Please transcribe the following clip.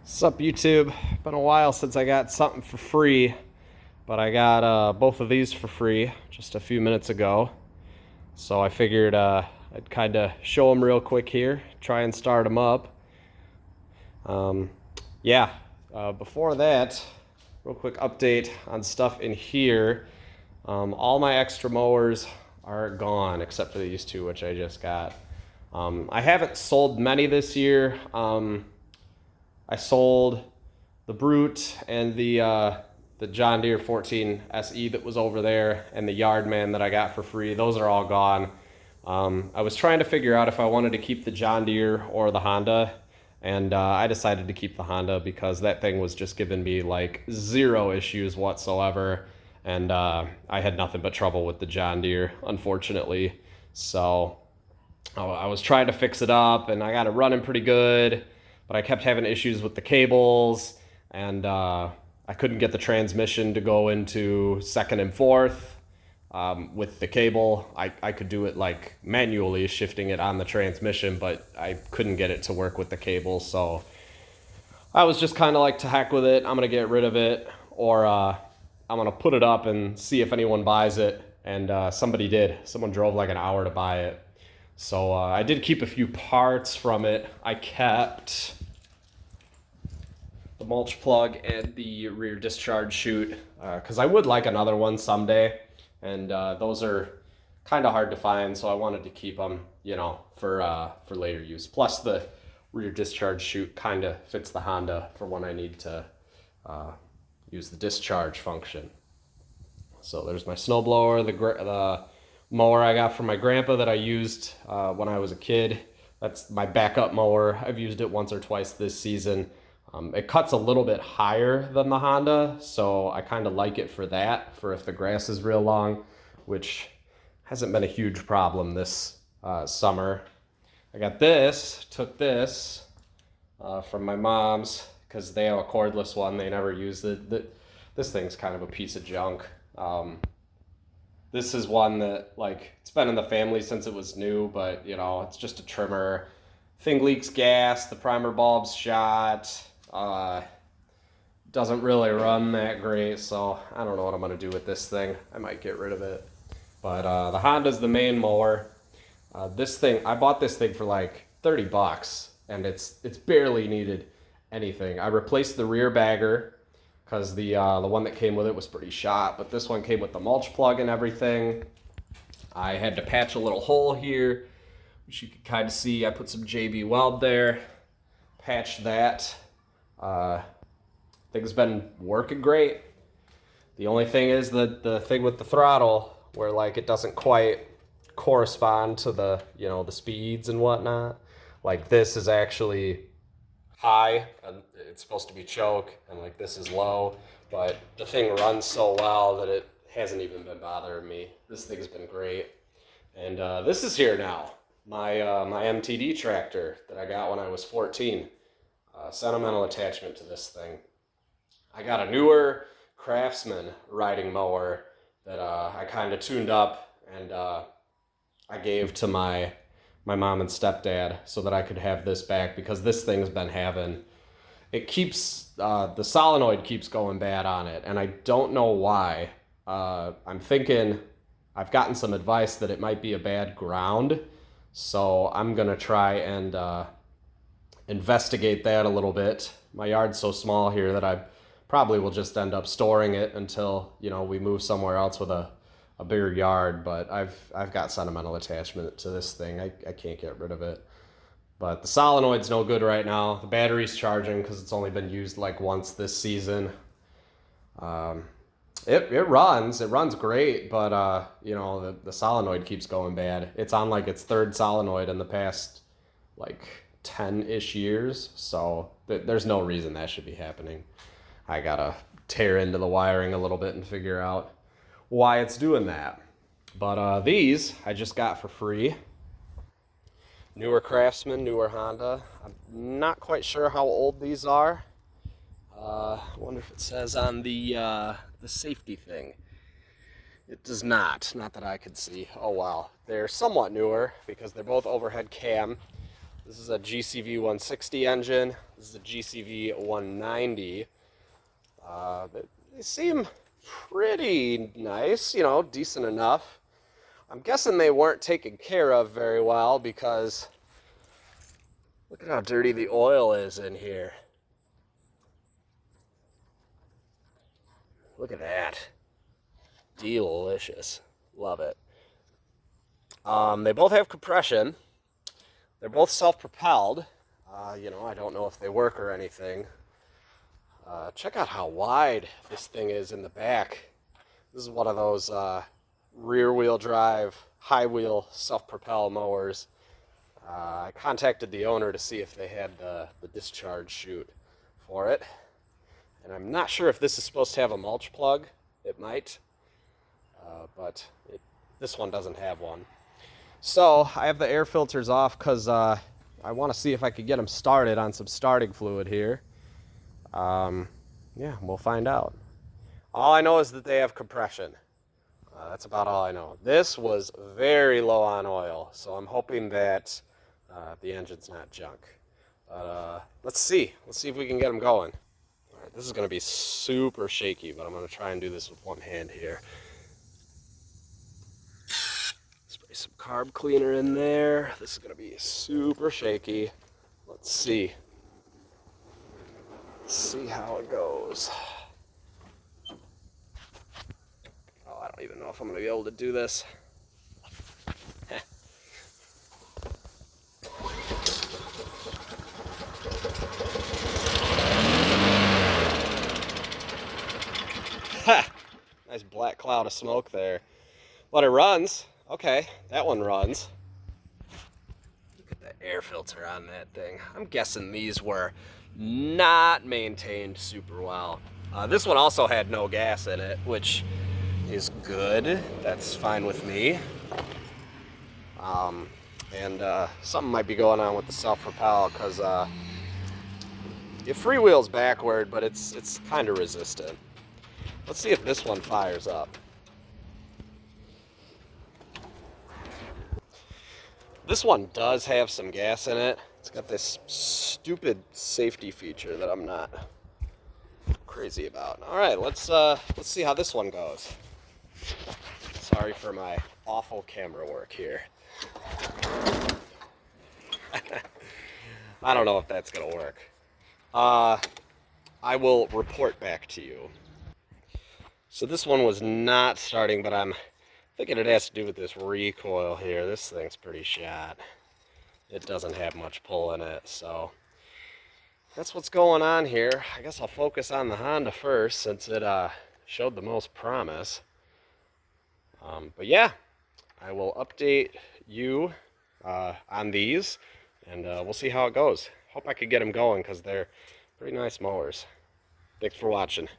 Sup YouTube? Been a while since I got something for free, but I got both of these for free just a few minutes ago. So I figured I'd kind of show them real quick here, try and start them up. Um, yeah, before that, real quick update on stuff in here. All my extra mowers are gone except for these two, which I just got. I haven't sold many this year. I sold the Brute and the John Deere 14 SE that was over there, and the Yardman that I got for free. Those are all gone. I was trying to figure out if I wanted to keep the John Deere or the Honda, and I decided to keep the Honda because that thing was just giving me like zero issues whatsoever, and I had nothing but trouble with the John Deere, unfortunately. So I was trying to fix it up, and I got it running pretty good, but I kept having issues with the cables, and I couldn't get the transmission to go into second and fourth with the cable. I could do it like manually shifting it on the transmission, but I couldn't get it to work with the cable. So I was just kind of like, to heck with it. I'm going to get rid of it, or I'm going to put it up and see if anyone buys it. And somebody did. Someone drove like an hour to buy it. So I did keep a few parts from it. I kept the mulch plug and the rear discharge chute because I would like another one someday, and those are kind of hard to find, so I wanted to keep them, for later use. Plus the rear discharge chute kind of fits the Honda for when I need to use the discharge function. So there's my snowblower, the mower I got from my grandpa that I used when I was a kid. That's my backup mower. I've used it once or twice this season. It cuts a little bit higher than the Honda, so I kind of like it for that, for if the grass is real long, which hasn't been a huge problem this summer. I got took this from my mom's because they have a cordless one. They never used it. This thing's kind of a piece of junk. This is one that, like, it's been in the family since it was new, but, it's just a trimmer. Thing leaks gas, the primer bulb's shot. Doesn't really run that great, so I don't know what I'm going to do with this thing. I might get rid of it. But the Honda's the main mower. This thing, I bought this thing for like $30, and it's barely needed anything. I replaced the rear bagger because the one that came with it was pretty shot, but this one came with the mulch plug and everything. I had to patch a little hole here, which you can kind of see. I put some JB Weld there, patched that. Thing's been working great. The only thing is the thing with the throttle, where like it doesn't quite correspond to the the speeds and whatnot. Like this is actually high and it's supposed to be choke, and like this is low, but the thing runs so well that it hasn't even been bothering me. This thing's been great. And this is here now, my MTD tractor that I got when I was 14. Sentimental attachment to this thing. I got a newer Craftsman riding mower that I kind of tuned up, and I gave to my mom and stepdad so that I could have this back, because this thing's been having, it keeps, the solenoid keeps going bad on it, and I don't know why. I'm thinking, I've gotten some advice that it might be a bad ground, so I'm going to try and investigate that a little bit. My yard's so small here that I probably will just end up storing it until we move somewhere else with a bigger yard. But I've got sentimental attachment to this thing. I can't get rid of it. But the solenoid's no good right now. The battery's charging because it's only been used like once this season. It runs great, but the solenoid keeps going bad. It's on like its third solenoid in the past like 10-ish years, so there's no reason that should be happening. I gotta tear into the wiring a little bit and figure out why it's doing that. But these I just got for free. Newer Craftsman, newer Honda. I'm not quite sure how old these are. I wonder if it says on the safety thing. It does not that I could see. Oh wow, they're somewhat newer because they're both overhead cam. This is a GCV 160 engine. This is a GCV 190. They seem pretty nice, you know, decent enough. I'm guessing they weren't taken care of very well because look at how dirty the oil is in here. Look at that. Delicious. Love it. They both have compression. They're both self-propelled. You know, I don't know if they work or anything. Check out how wide this thing is in the back. This is one of those rear-wheel drive, high-wheel self-propel mowers. I contacted the owner to see if they had the discharge chute for it. And I'm not sure if this is supposed to have a mulch plug. It might. But this one doesn't have one. So I have the air filters off because I want to see if I could get them started on some starting fluid here. Yeah, we'll find out. All I know is that they have compression. That's about all I know. This was very low on oil, so I'm hoping that the engine's not junk. But let's see. Let's see if we can get them going. All right, this is going to be super shaky, but I'm going to try and do this with one hand here. Spray some carb cleaner in there. This is going to be super shaky. Let's see. Let's see how it goes. Oh, I don't even know if I'm going to be able to do this. Ha! Nice black cloud of smoke there. But it runs. Okay, that one runs. Look at the air filter on that thing. I'm guessing these were not maintained super well. This one also had no gas in it, which is good. That's fine with me. And something might be going on with the self-propel because it freewheels backward, but it's kind of resistant. Let's see if this one fires up. This one does have some gas in it. It's got this stupid safety feature that I'm not crazy about. All right, let's see how this one goes. Sorry for my awful camera work here. I don't know if that's gonna work. I will report back to you. So this one was not starting, but I'm thinking it has to do with this recoil here. This thing's pretty shot. It doesn't have much pull in it, so that's what's going on here. I guess I'll focus on the Honda first since it showed the most promise. But yeah, I will update you on these, and we'll see how it goes. Hope I could get them going because they're pretty nice mowers. Thanks for watching.